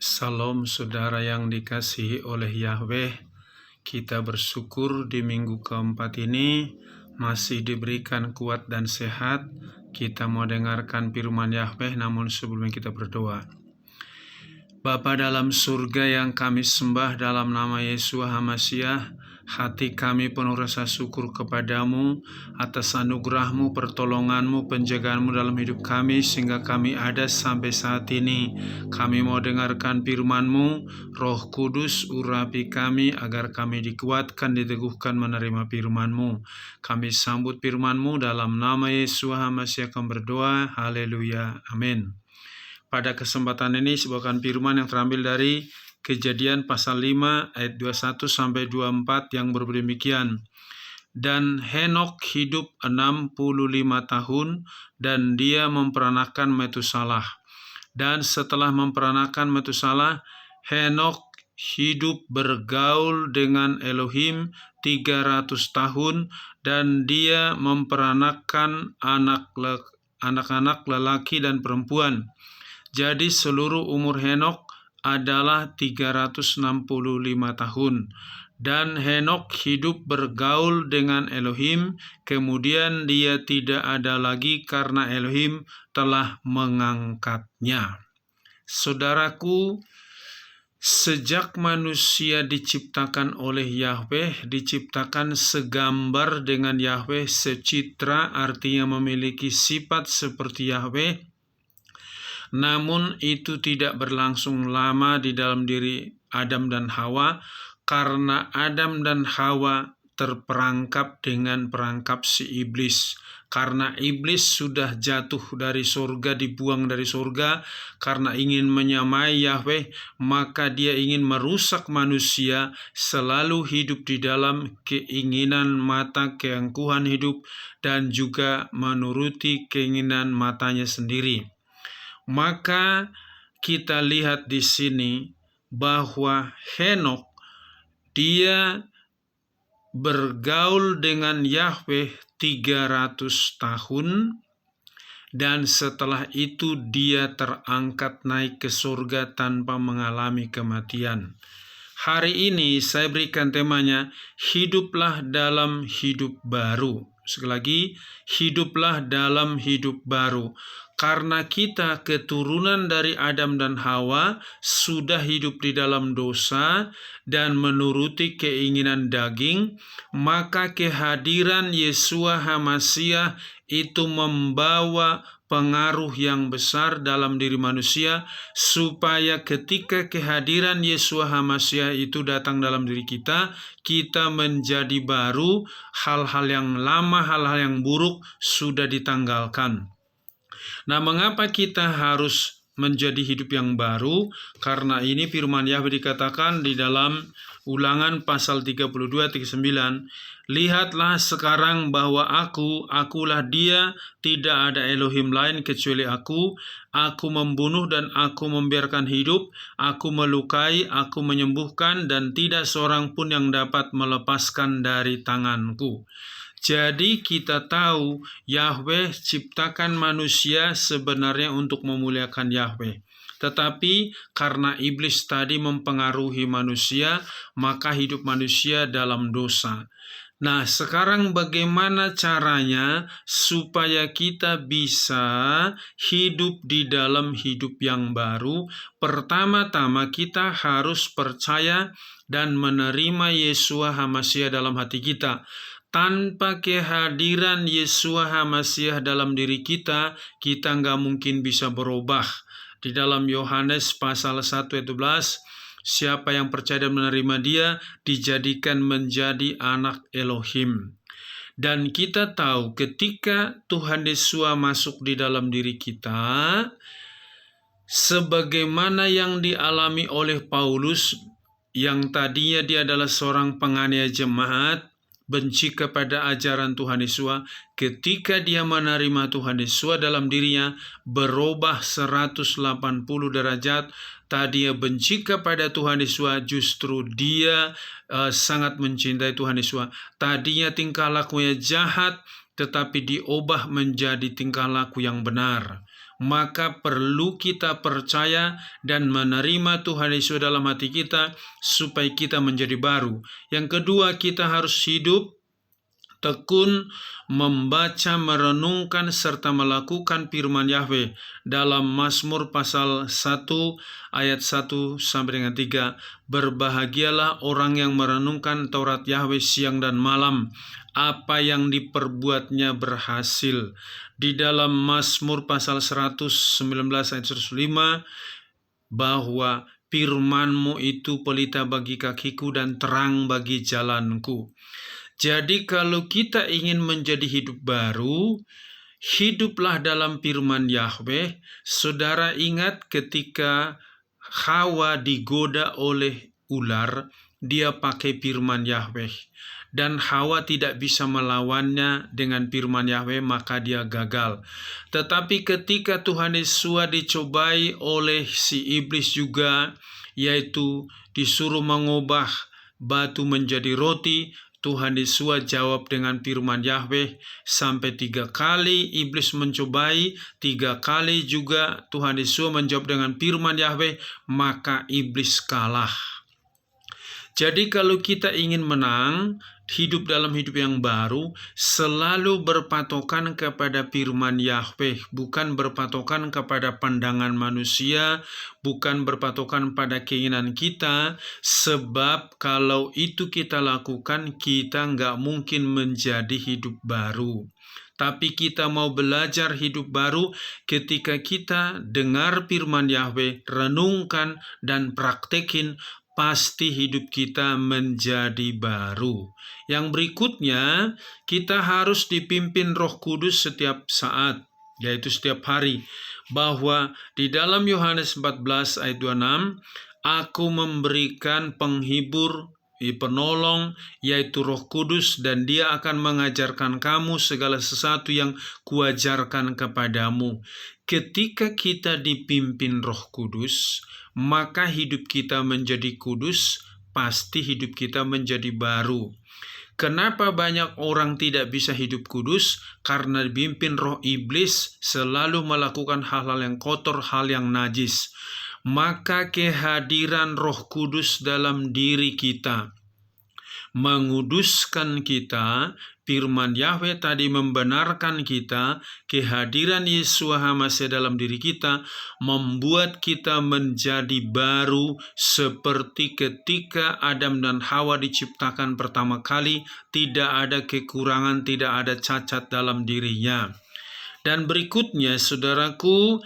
Salam saudara yang dikasihi oleh Yahweh, kita bersyukur di minggu keempat ini masih diberikan kuat dan sehat. Kita mau dengarkan firman Yahweh, namun sebelumnya kita berdoa. Bapa dalam surga yang kami sembah dalam nama Yesus HaMasiah, hati kami penuh rasa syukur kepadamu atas anugerah-Mu, pertolongan-Mu, penjagaan-Mu dalam hidup kami sehingga kami ada sampai saat ini. Kami mau dengarkan firman-Mu, Roh Kudus urapi kami agar kami dikuatkan, diteguhkan menerima firman-Mu. Kami sambut firman-Mu dalam nama Yesus HaMasiah kami berdoa. Haleluya. Amin. Pada kesempatan ini sebuah firman yang terambil dari Kejadian pasal 5 ayat 21 sampai 24 yang berbunyi demikian. Dan Henokh hidup 65 tahun dan dia memperanakan Metusalah. Dan setelah memperanakan Metusalah, Henokh hidup bergaul dengan Elohim 300 tahun dan dia memperanakan anak-anak lelaki dan perempuan. Jadi seluruh umur Henokh adalah 365 tahun. Dan Henokh hidup bergaul dengan Elohim, kemudian dia tidak ada lagi karena Elohim telah mengangkatnya. Saudaraku, sejak manusia diciptakan oleh Yahweh, diciptakan segambar dengan Yahweh, secitra, artinya memiliki sifat seperti Yahweh. Namun itu tidak berlangsung lama di dalam diri Adam dan Hawa, karena Adam dan Hawa terperangkap dengan perangkap si iblis. Karena iblis sudah jatuh dari surga, dibuang dari surga, karena ingin menyamai Yahweh, maka dia ingin merusak manusia, selalu hidup di dalam keinginan mata, keangkuhan hidup, dan juga menuruti keinginan matanya sendiri. Maka kita lihat di sini bahwa Henokh dia bergaul dengan Yahweh 300 tahun dan setelah itu dia terangkat naik ke surga tanpa mengalami kematian. Hari ini saya berikan temanya, hiduplah dalam hidup baru. Sekali lagi, hiduplah dalam hidup baru. Karena kita keturunan dari Adam dan Hawa sudah hidup di dalam dosa dan menuruti keinginan daging, maka kehadiran Yeshua HaMasiah itu membawa pengaruh yang besar dalam diri manusia, supaya ketika kehadiran Yeshua HaMasiah itu datang dalam diri kita, kita menjadi baru, hal-hal yang lama, hal-hal yang buruk sudah ditanggalkan. Nah, mengapa kita harus menjadi hidup yang baru? Karena ini firman Yahweh dikatakan di dalam Ulangan pasal 32:9, lihatlah sekarang bahwa akulah dia, tidak ada Elohim lain kecuali aku membunuh dan aku membiarkan hidup, aku melukai, aku menyembuhkan, dan tidak seorang pun yang dapat melepaskan dari tanganku. Jadi kita tahu Yahweh ciptakan manusia sebenarnya untuk memuliakan Yahweh. Tetapi karena iblis tadi mempengaruhi manusia, maka hidup manusia dalam dosa. Nah, sekarang bagaimana caranya supaya kita bisa hidup di dalam hidup yang baru? Pertama-tama kita harus percaya dan menerima Yeshua HaMasiah dalam hati kita. Tanpa kehadiran Yeshua HaMasiah dalam diri kita, kita nggak mungkin bisa berubah. Di dalam Yohanes pasal 1 ayat 12, siapa yang percaya dan menerima dia, dijadikan menjadi anak Elohim. Dan kita tahu ketika Tuhan Yesus masuk di dalam diri kita, sebagaimana yang dialami oleh Paulus, yang tadinya dia adalah seorang penganiaya jemaat, benci kepada ajaran Tuhan Yesus, ketika dia menerima Tuhan Yesus dalam dirinya, berubah 180 derajat. Tadinya benci kepada Tuhan Yesus, justru dia sangat mencintai Tuhan Yesus. Tadinya tingkah lakunya jahat, tetapi diubah menjadi tingkah laku yang benar. maka perlu kita percaya dan menerima Tuhan Yesus dalam hati kita supaya kita menjadi baru. Yang kedua, kita harus hidup tekun membaca, merenungkan, serta melakukan firman Yahweh. Dalam Mazmur pasal 1 ayat 1 sampai dengan 3, berbahagialah orang yang merenungkan Taurat Yahweh siang dan malam, apa yang diperbuatnya berhasil. Di dalam Mazmur pasal 119 ayat 105, bahwa firman-Mu itu pelita bagi kakiku dan terang bagi jalanku. Jadi kalau kita ingin menjadi hidup baru, hiduplah dalam firman Yahweh. Saudara ingat ketika Hawa digoda oleh ular, dia pakai firman Yahweh. Dan Hawa tidak bisa melawannya dengan firman Yahweh, maka dia gagal. Tetapi ketika Tuhan Yesus dicobai oleh si iblis juga, yaitu disuruh mengubah batu menjadi roti, Tuhan Yesus jawab dengan firman Yahweh. Sampai 3 kali iblis mencobai, 3 kali juga Tuhan Yesus menjawab dengan firman Yahweh, maka iblis kalah. Jadi kalau kita ingin menang, hidup dalam hidup yang baru, selalu berpatokan kepada firman Yahweh, bukan berpatokan kepada pandangan manusia, bukan berpatokan pada keinginan kita, sebab kalau itu kita lakukan, kita nggak mungkin menjadi hidup baru. Tapi kita mau belajar hidup baru ketika kita dengar firman Yahweh, renungkan dan praktekin, pasti hidup kita menjadi baru. Yang berikutnya, kita harus dipimpin Roh Kudus setiap saat, yaitu setiap hari. Bahwa di dalam Yohanes 14 ayat 26, aku memberikan penghibur, penolong, yaitu Roh Kudus, dan dia akan mengajarkan kamu segala sesuatu yang kuajarkan kepadamu. Ketika kita dipimpin Roh Kudus, maka hidup kita menjadi kudus, pasti hidup kita menjadi baru. Kenapa banyak orang tidak bisa hidup kudus? Karena dipimpin roh iblis, selalu melakukan hal-hal yang kotor, hal yang najis. Maka kehadiran Roh Kudus dalam diri kita menguduskan kita. Firman Yahweh tadi membenarkan kita, kehadiran Yeshua HaMashiach dalam diri kita membuat kita menjadi baru seperti ketika Adam dan Hawa diciptakan pertama kali, tidak ada kekurangan, tidak ada cacat dalam dirinya. Dan berikutnya, saudaraku,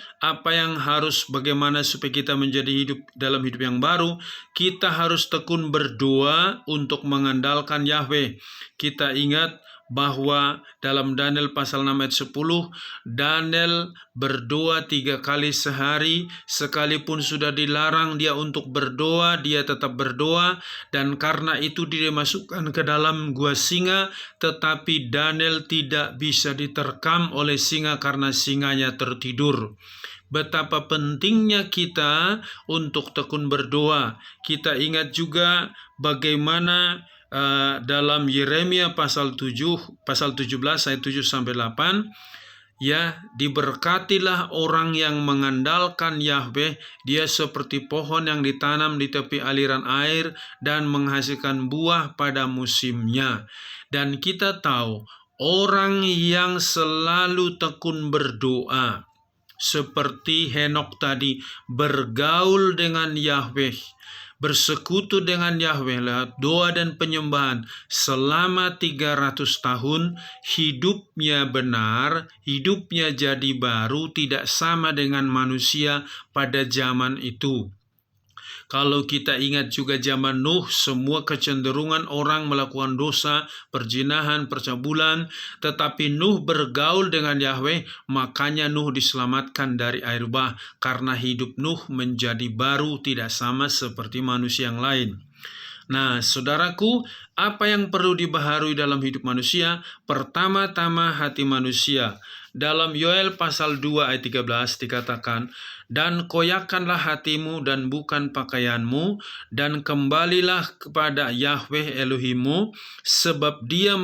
bagaimana supaya kita menjadi hidup dalam hidup yang baru? Kita harus tekun berdoa untuk mengandalkan Yahweh. Kita ingat bahwa dalam Daniel pasal 6 ayat 10, Daniel berdoa 3 kali sehari, sekalipun sudah dilarang dia untuk berdoa, dia tetap berdoa, dan karena itu dia dimasukkan ke dalam gua singa, tetapi Daniel tidak bisa diterkam oleh singa karena singanya tertidur. Betapa pentingnya kita untuk tekun berdoa. Kita ingat juga bagaimana dalam Yeremia pasal 17 ayat 7 sampai 8, ya, diberkatilah orang yang mengandalkan Yahweh, dia seperti pohon yang ditanam di tepi aliran air dan menghasilkan buah pada musimnya. Dan kita tahu orang yang selalu tekun berdoa, seperti Henokh tadi, bergaul dengan Yahweh, bersekutu dengan Yahweh lewat doa dan penyembahan selama 300 tahun, hidupnya benar, hidupnya jadi baru, tidak sama dengan manusia pada zaman itu. Kalau kita ingat juga zaman Nuh, semua kecenderungan orang melakukan dosa, perzinahan, percabulan, tetapi Nuh bergaul dengan Yahweh, makanya Nuh diselamatkan dari air bah, karena hidup Nuh menjadi baru, tidak sama seperti manusia yang lain. Nah, saudaraku, apa yang perlu dibaharui dalam hidup manusia? Pertama-tama hati manusia. Dalam Yoel pasal 2 ayat 13 dikatakan, "Dan koyakanlah hatimu dan bukan pakaianmu, dan kembalilah kepada Yahweh Elohimmu, sebab Dia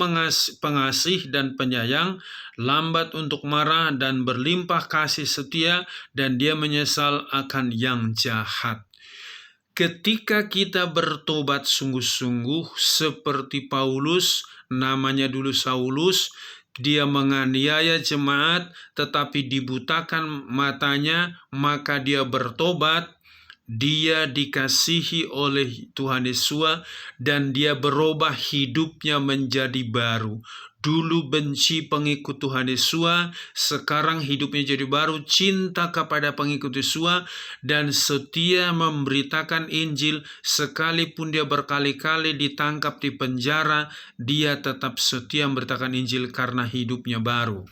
pengasih dan penyayang, lambat untuk marah dan berlimpah kasih setia, dan Dia menyesal akan yang jahat." Ketika kita bertobat sungguh-sungguh seperti Paulus, namanya dulu Saulus, dia menganiaya jemaat tetapi dibutakan matanya, maka dia bertobat, dia dikasihi oleh Tuhan Yesus dan dia berubah hidupnya menjadi baru. Dulu benci pengikut Tuhan Yesus, sekarang hidupnya jadi baru, cinta kepada pengikut Yesus dan setia memberitakan Injil. Sekalipun dia berkali-kali ditangkap di penjara, dia tetap setia memberitakan Injil karena hidupnya baru.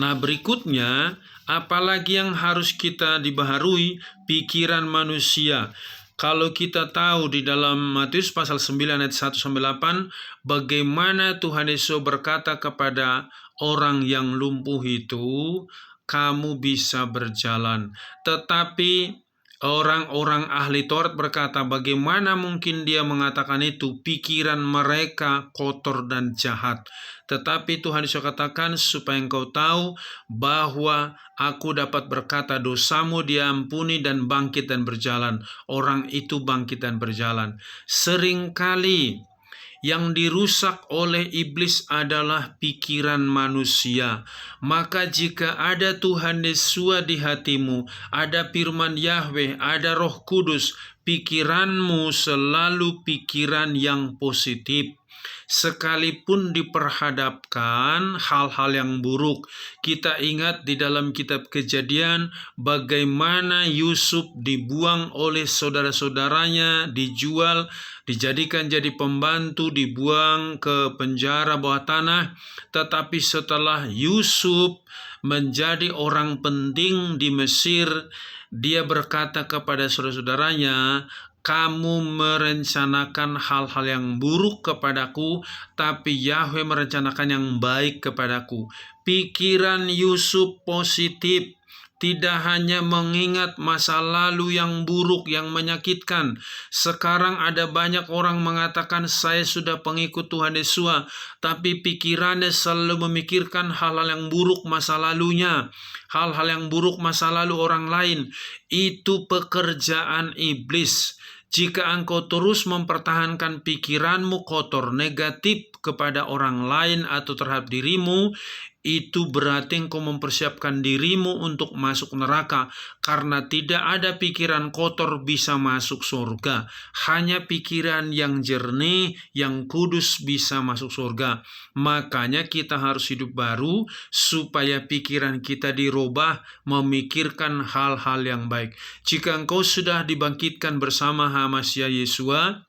Nah, berikutnya, apalagi yang harus kita dibaharui? Pikiran manusia. Kalau kita tahu di dalam Matius pasal 9 ayat 1-8, bagaimana Tuhan Yesus berkata kepada orang yang lumpuh itu, "Kamu bisa berjalan." Tetapi orang-orang ahli Taurat berkata, bagaimana mungkin dia mengatakan itu? Pikiran mereka kotor dan jahat. Tetapi Tuhan Yesus katakan, supaya engkau tahu bahwa aku dapat berkata dosamu diampuni dan bangkit dan berjalan. Orang itu bangkit dan berjalan. Seringkali yang dirusak oleh iblis adalah pikiran manusia. Maka jika ada Tuhan Yesus di hatimu, ada firman Yahweh, ada Roh Kudus, pikiranmu selalu pikiran yang positif. Sekalipun diperhadapkan hal-hal yang buruk. Kita ingat di dalam kitab Kejadian bagaimana Yusuf dibuang oleh saudara-saudaranya, dijual, dijadikan jadi pembantu, dibuang ke penjara bawah tanah. Tetapi setelah Yusuf menjadi orang penting di Mesir, dia berkata kepada saudara-saudaranya, "Kamu merencanakan hal-hal yang buruk kepadaku, tapi Yahweh merencanakan yang baik kepadaku." Pikiran Yusuf positif, tidak hanya mengingat masa lalu yang buruk, yang menyakitkan. Sekarang ada banyak orang mengatakan, "Saya sudah pengikut Tuhan Yesus," tapi pikirannya selalu memikirkan hal-hal yang buruk masa lalunya, hal-hal yang buruk masa lalu orang lain. Itu pekerjaan iblis. Jika engkau terus mempertahankan pikiranmu kotor, negatif kepada orang lain atau terhadap dirimu, itu berarti engkau mempersiapkan dirimu untuk masuk neraka, karena tidak ada pikiran kotor bisa masuk surga. Hanya pikiran yang jernih, yang kudus bisa masuk surga. Makanya kita harus hidup baru supaya pikiran kita dirubah memikirkan hal-hal yang baik. Jika engkau sudah dibangkitkan bersama Masiah Yesua,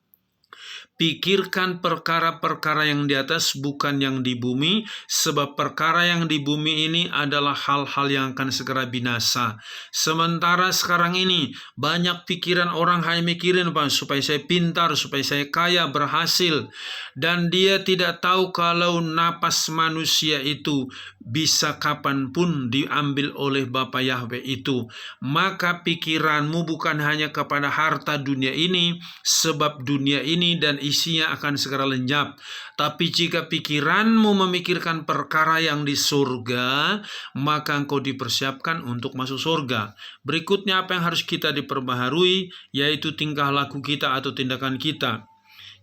pikirkan perkara-perkara yang di atas, bukan yang di bumi, sebab perkara yang di bumi ini adalah hal-hal yang akan segera binasa. Sementara sekarang ini banyak pikiran orang hanya mikirin supaya saya pintar, supaya saya kaya, berhasil, dan dia tidak tahu kalau napas manusia itu bisa kapanpun diambil oleh Bapa Yahweh itu. Maka pikiranmu bukan hanya kepada harta dunia ini, sebab dunia ini dan isinya akan segera lenyap. Tapi jika pikiranmu memikirkan perkara yang di surga, maka engkau dipersiapkan untuk masuk surga. Berikutnya apa yang harus kita diperbaharui, yaitu tingkah laku kita atau tindakan kita.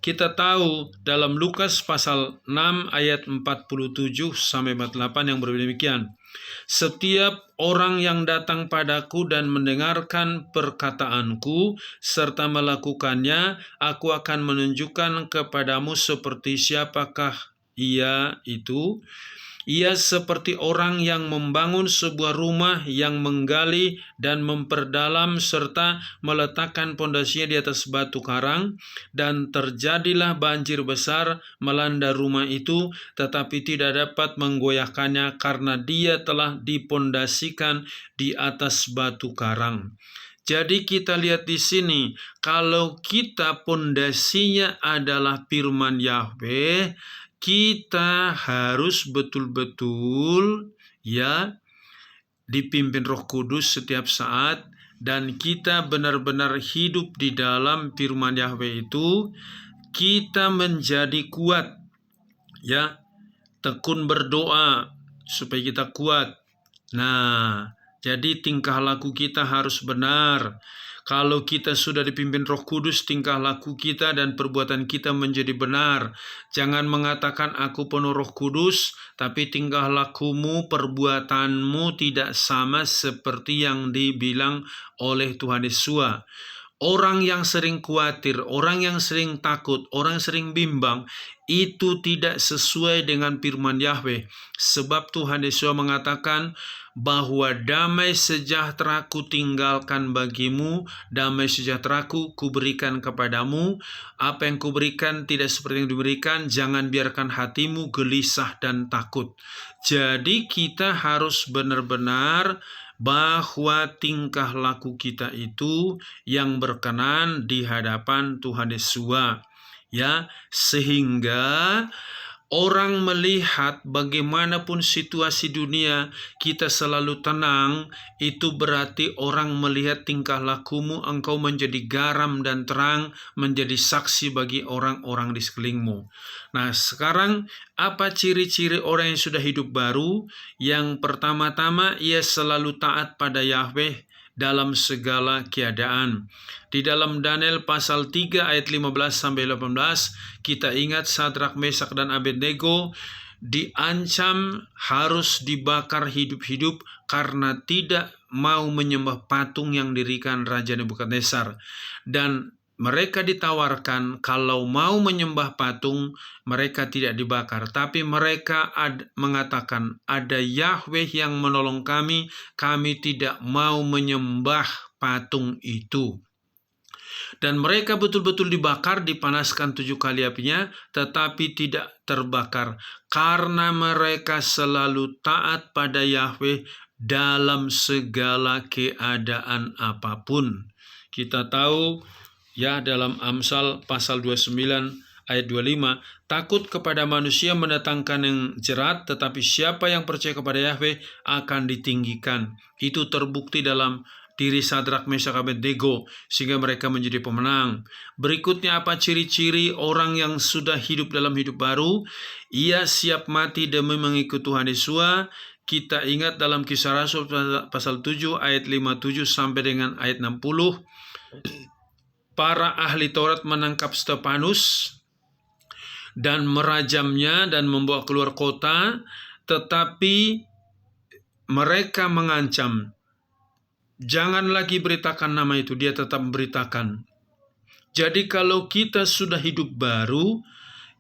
Kita tahu dalam Lukas pasal 6 ayat 47-48 yang berbeda demikian. "Setiap orang yang datang padaku dan mendengarkan perkataanku serta melakukannya, aku akan menunjukkan kepadamu seperti siapakah ia itu. Ia seperti orang yang membangun sebuah rumah, yang menggali dan memperdalam serta meletakkan pondasinya di atas batu karang, dan terjadilah banjir besar melanda rumah itu, tetapi tidak dapat menggoyahkannya karena dia telah dipondasikan di atas batu karang." Jadi kita lihat di sini, kalau kita pondasinya adalah firman Yahweh, kita harus betul-betul ya, dipimpin Roh Kudus setiap saat, dan kita benar-benar hidup di dalam firman Yahweh itu, kita menjadi kuat, ya. Tekun berdoa supaya kita kuat. Nah, jadi tingkah laku kita harus benar. Kalau kita sudah dipimpin Roh Kudus, tingkah laku kita dan perbuatan kita menjadi benar. Jangan mengatakan aku penuh Roh Kudus, tapi tingkah lakumu, perbuatanmu tidak sama seperti yang dibilang oleh Tuhan Yesus. Orang yang sering khawatir, orang yang sering takut, orang yang sering bimbang, itu tidak sesuai dengan firman Yahweh. Sebab Tuhan Yesus mengatakan bahwa damai sejahtera ku tinggalkan bagimu, damai sejahtera ku berikan kepadamu. Apa yang kuberikan tidak seperti yang diberikan, jangan biarkan hatimu gelisah dan takut. Jadi kita harus benar-benar bahwa tingkah laku kita itu yang berkenan di hadapan Tuhan Yesus, ya, sehingga orang melihat bagaimanapun situasi dunia kita selalu tenang, itu berarti orang melihat tingkah lakumu, engkau menjadi garam dan terang, menjadi saksi bagi orang-orang di sekelilingmu. Nah, sekarang apa ciri-ciri orang yang sudah hidup baru? Yang pertama-tama, ia selalu taat pada Yahweh dalam segala keadaan. Di dalam Daniel pasal 3 ayat 15-18, kita ingat Sadrak, Mesak, dan Abednego diancam harus dibakar hidup-hidup karena tidak mau menyembah patung yang didirikan Raja Nebukadnezar. Dan mereka ditawarkan kalau mau menyembah patung, mereka tidak dibakar. Tapi mereka mengatakan, ada Yahweh yang menolong kami tidak mau menyembah patung itu. Dan mereka betul-betul dibakar, dipanaskan 7 kali apinya, tetapi tidak terbakar. Karena mereka selalu taat pada Yahweh dalam segala keadaan apapun. Kita tahu, ya, dalam Amsal pasal 29 ayat 25, takut kepada manusia mendatangkan yang jerat, tetapi siapa yang percaya kepada Yahweh akan ditinggikan. Itu terbukti dalam diri Sadrak, Mesak, Abednego, sehingga mereka menjadi pemenang. Berikutnya, apa ciri-ciri orang yang sudah hidup dalam hidup baru? Ia siap mati demi mengikut Tuhan Yesus. Kita ingat dalam Kisah Rasul pasal 7 ayat 57 sampai dengan ayat 60. Para ahli Taurat menangkap Stefanus dan merajamnya dan membawa keluar kota, tetapi mereka mengancam, jangan lagi beritakan nama itu. Dia tetap memberitakan. Jadi kalau kita sudah hidup baru,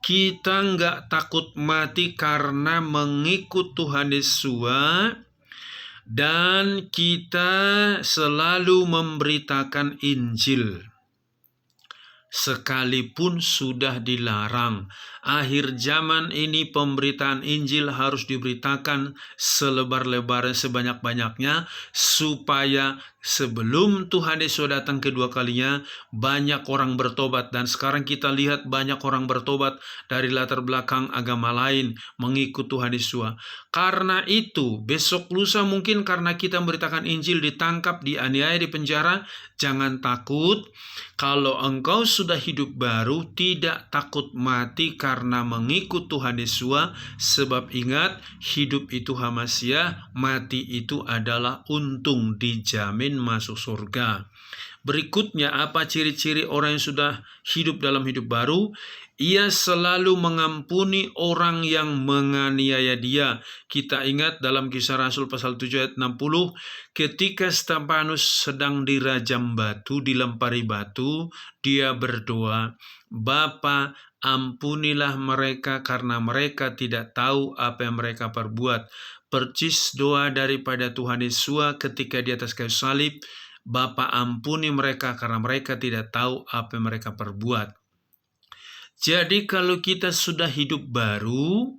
kita nggak takut mati karena mengikut Tuhan Yesus, dan kita selalu memberitakan Injil. Sekalipun sudah dilarang, akhir zaman ini pemberitaan Injil harus diberitakan selebar-lebarnya, sebanyak-banyaknya, supaya sebelum Tuhan Yesus datang kedua kalinya, banyak orang bertobat. Dan sekarang kita lihat banyak orang bertobat dari latar belakang agama lain, mengikut Tuhan Yesus. Karena itu, besok lusa mungkin karena kita memberitakan Injil ditangkap, dianiaya, dipenjara. Jangan takut. Kalau engkau sudah hidup baru, tidak takut mati karena mengikut Tuhan Yesus. Sebab ingat, hidup itu hamasia, mati itu adalah untung, dijamin masuk surga. Berikutnya, apa ciri-ciri orang yang sudah hidup dalam hidup baru? Ia selalu mengampuni orang yang menganiaya dia. Kita ingat dalam Kisah Rasul pasal 7 ayat 60, ketika Stefanus sedang dirajam batu, dilempari batu, dia berdoa, Bapa, ampunilah mereka karena mereka tidak tahu apa yang mereka perbuat. Percis doa daripada Tuhan Yesus ketika di atas kayu salib, Bapa, ampuni mereka karena mereka tidak tahu apa yang mereka perbuat. Jadi kalau kita sudah hidup baru,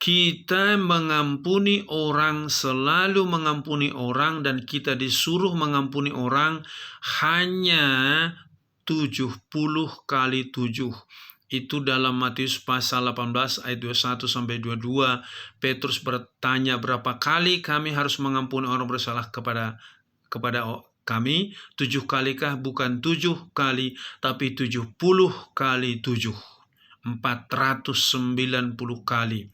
kita mengampuni orang, selalu mengampuni orang, dan kita disuruh mengampuni orang hanya 70 kali 7. Itu dalam Matius pasal 18 ayat 21 sampai 22. Petrus bertanya, berapa kali kami harus mengampuni orang bersalah kepada kami? 7 kalikah? Bukan 7 kali, tapi 70 kali 7. 490 kali.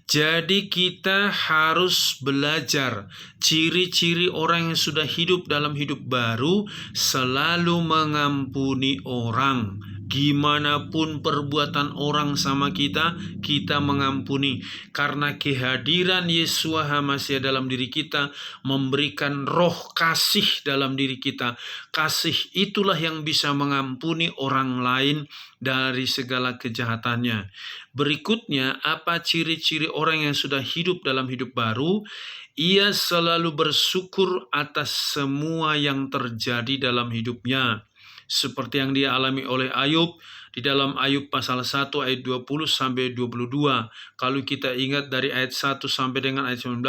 Jadi kita harus belajar ciri-ciri orang yang sudah hidup dalam hidup baru, selalu mengampuni orang. Gimana pun perbuatan orang sama kita, kita mengampuni. Karena kehadiran Yesua HaMasiah dalam diri kita memberikan roh kasih dalam diri kita. Kasih itulah yang bisa mengampuni orang lain dari segala kejahatannya. Berikutnya, apa ciri-ciri orang yang sudah hidup dalam hidup baru? Ia selalu bersyukur atas semua yang terjadi dalam hidupnya. Seperti yang dia alami oleh Ayub di dalam Ayub pasal 1 ayat 20 sampai 22. Kalau kita ingat dari ayat 1 sampai dengan ayat 19,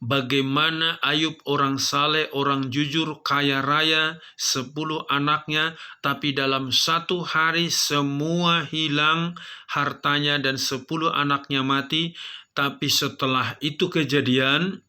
bagaimana Ayub orang saleh, orang jujur, kaya raya, 10 anaknya, tapi dalam satu hari semua hilang hartanya dan 10 anaknya mati. Tapi setelah itu kejadian,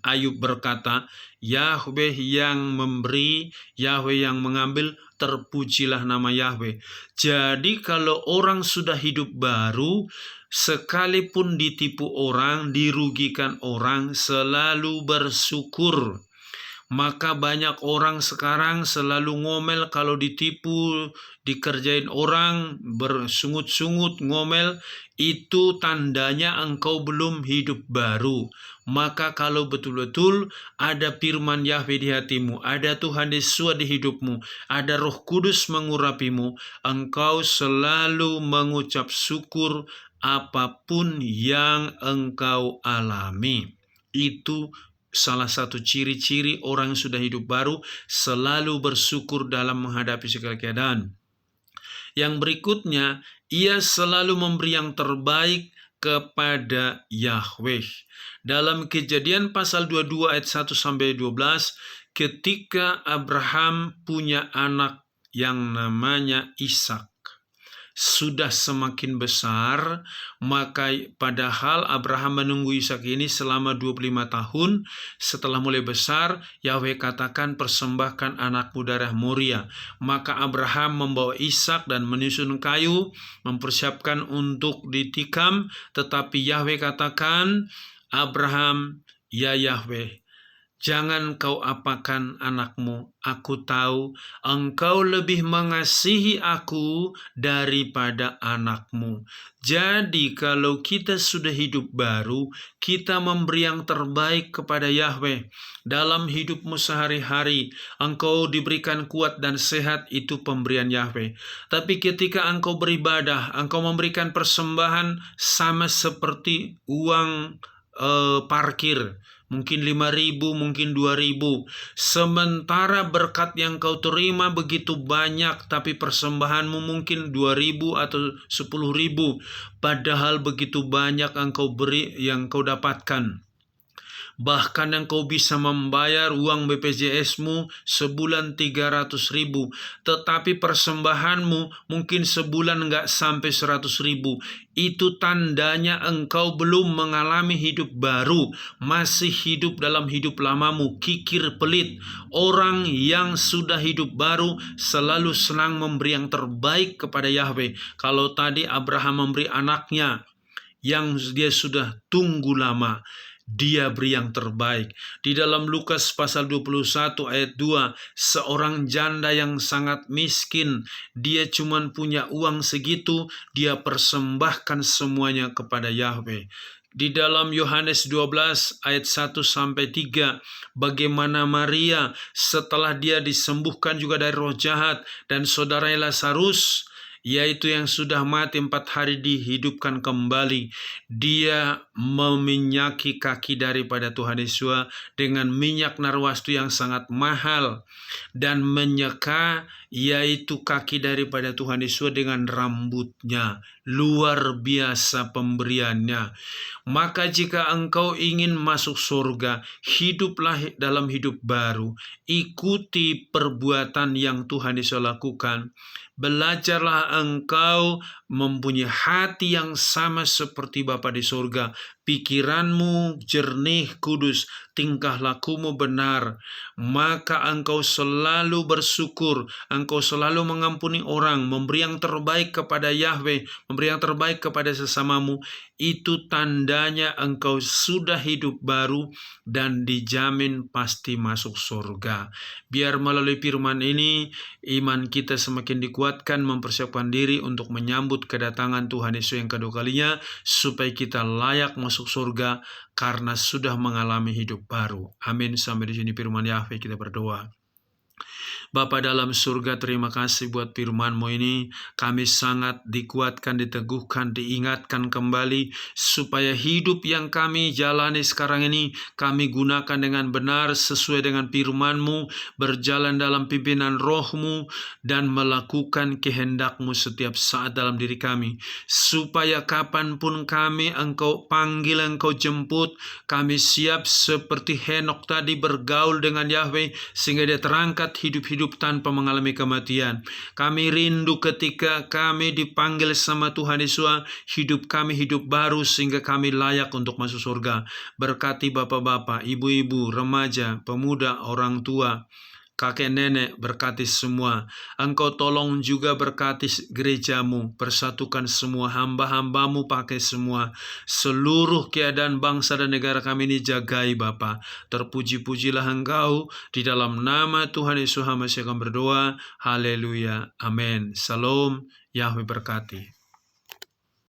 Ayub berkata, Yahweh yang memberi, Yahweh yang mengambil, terpujilah nama Yahweh. Jadi kalau orang sudah hidup baru, sekalipun ditipu orang, dirugikan orang, selalu bersyukur. Maka banyak orang sekarang selalu ngomel kalau ditipu, dikerjain orang, bersungut-sungut, ngomel. Itu tandanya engkau belum hidup baru. Maka kalau betul-betul ada firman Yahweh di hatimu, ada Tuhan Yesus di hidupmu, ada Roh Kudus mengurapimu, engkau selalu mengucap syukur apapun yang engkau alami. Itu salah satu ciri-ciri orang yang sudah hidup baru, selalu bersyukur dalam menghadapi segala keadaan. Yang berikutnya, ia selalu memberi yang terbaik kepada Yahweh. Dalam Kejadian pasal 22 ayat 1 sampai 12, ketika Abraham punya anak yang namanya Ishak, sudah semakin besar, maka padahal Abraham menunggu Ishak ini selama 25 tahun. Setelah mulai besar, Yahweh katakan, persembahkan anakmu darah Moria. Maka Abraham membawa Ishak dan menyusun kayu, mempersiapkan untuk ditikam. Tetapi Yahweh katakan, Abraham, ya Yahweh, jangan kau apakan anakmu. Aku tahu engkau lebih mengasihi aku daripada anakmu. Jadi kalau kita sudah hidup baru, kita memberi yang terbaik kepada Yahweh. Dalam hidupmu sehari-hari, engkau diberikan kuat dan sehat, itu pemberian Yahweh. Tapi ketika engkau beribadah, engkau memberikan persembahan sama seperti uang parkir, mungkin 5.000, mungkin 2.000. Sementara berkat yang kau terima begitu banyak, tapi persembahanmu mungkin 2.000 atau 10.000. Padahal begitu banyak engkau beri, yang kau dapatkan. Bahkan yang kau bisa membayar uang BPJS-mu sebulan 300.000. Tetapi persembahanmu mungkin sebulan nggak sampai 100.000. Itu tandanya engkau belum mengalami hidup baru. Masih hidup dalam hidup lamamu, kikir pelit. Orang yang sudah hidup baru selalu senang memberi yang terbaik kepada Yahweh. Kalau tadi Abraham memberi anaknya yang dia sudah tunggu lama, dia beri yang terbaik. Di dalam Lukas pasal 21 ayat 2, seorang janda yang sangat miskin, dia cuma punya uang segitu, dia persembahkan semuanya kepada Yahweh. Di dalam Yohanes 12 ayat 1 sampai 3, bagaimana Maria setelah dia disembuhkan juga dari roh jahat, dan saudaranya Lazarus, yaitu yang sudah mati 4 hari, dihidupkan kembali. Dia meminyaki kaki daripada Tuhan Yesus dengan minyak narwastu yang sangat mahal, dan menyeka yaitu kaki daripada Tuhan Yesus dengan rambutnya. Luar biasa pemberiannya. Maka jika engkau ingin masuk surga, hiduplah dalam hidup baru. Ikuti perbuatan yang Tuhan Yesus lakukan. Belajarlah engkau mempunyai hati yang sama seperti Bapa di surga. Pikiranmu jernih, kudus, tingkah lakumu benar. Maka engkau selalu bersyukur, engkau selalu mengampuni orang, memberi yang terbaik kepada Yahweh, memberi yang terbaik kepada sesamamu. Itu tandanya engkau sudah hidup baru dan dijamin pasti masuk surga. Biar melalui firman ini, iman kita semakin dikuatkan, mempersiapkan diri untuk menyambut kedatangan Tuhan Yesus yang kedua kalinya, supaya kita layak masuk surga karena sudah mengalami hidup baru. Amin. Sampai di sini firman Yahweh, kita berdoa. Bapa dalam surga, terima kasih buat firman-Mu ini. Kami sangat dikuatkan, diteguhkan, diingatkan kembali, supaya hidup yang kami jalani sekarang ini, kami gunakan dengan benar sesuai dengan firman-Mu, berjalan dalam pimpinan Roh-Mu, dan melakukan kehendak-Mu setiap saat dalam diri kami. Supaya kapanpun kami Engkau panggil, Engkau jemput, kami siap seperti Henokh tadi bergaul dengan Yahweh, sehingga dia terangkat hidup-hidup tanpa mengalami kematian. Kami rindu ketika kami dipanggil sama Tuhan Yesus, hidup kami hidup baru sehingga kami layak untuk masuk surga. Berkati bapak-bapak, ibu-ibu, remaja, pemuda, orang tua, kakek nenek, berkati semua. Engkau tolong juga berkati gerejamu, persatukan semua hamba-hambamu, pakai semua. Seluruh keadaan bangsa dan negara kami ini jagai Bapa. Terpuji-pujilah Engkau, di dalam nama Tuhan Yesus HaMashiach kami berdoa. Haleluya. Amin. Salam. Yahweh berkati.